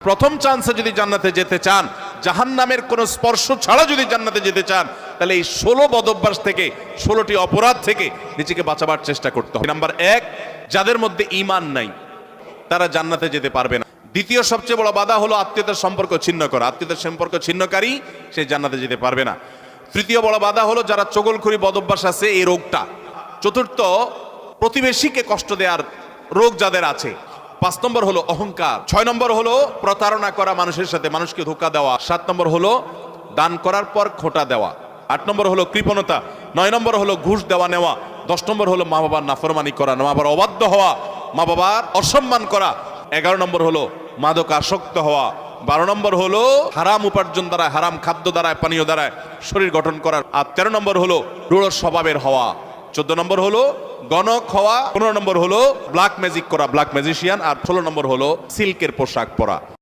প্রথম চান্সে যদি জান্নাতে যেতে চান, জাহান্নামের কোন স্পর্শ ছাড়া যদি জান্নাতে যেতে চান, তাহলে এই 16 বদঅভ্যাস থেকে, 16টি অপরাধ থেকে নিজেকে বাঁচাবার চেষ্টা করতে হবে। নাম্বার 1, যাদের মধ্যে ঈমান নাই তারা জান্নাতে যেতে পারবে না। দ্বিতীয় সবচেয়ে বড় বাধা হলো আত্মীয়তার সম্পর্ক ছিন্ন করা। আত্মীয়তার সম্পর্ক ছিন্নকারী সে জান্নাতে যেতে পারবে না। তৃতীয় বড় বাধা হলো যারা চগলখড়ি বদঅভ্যাস আছে, এই রোগটা। চতুর্থ, প্রতিবেশীকে কষ্ট দেওয়ার রোগ যাদের আছে। 5 নম্বর হলো অহংকার। 6 নম্বর হলো প্রতারণা করা, মানুষের সাথে মানুষকে ধোঁকা দেওয়া। 7 নম্বর হলো দান করার পর খোঁটা দেওয়া। 8 নম্বর হলো কৃপণতা। 9 নম্বর হলো ঘুষ দেওয়া নেওয়া। 10 নম্বর হলো মা বাবার নাফরমানি করা, মা বাবার অবাধ্য হওয়া, মা বাবার অসম্মান করা। 11 নম্বর হলো মাদক আসক্ত হওয়া। 12 নম্বর হলো হারাম উপার্জন দ্বারা, হারাম খাদ্য দ্বারা, পানীয় দ্বারা শরীর গঠন করার। আর 13 নম্বর হলো রূঢ় স্বভাবের হওয়া। 14 নম্বর হলো গণক হওয়া। 15 নম্বর হলো ব্ল্যাক ম্যাজিক করা, ব্ল্যাক ম্যাজিশিয়ান। আর 16 নম্বর হলো সিল্কের পোশাক পরা।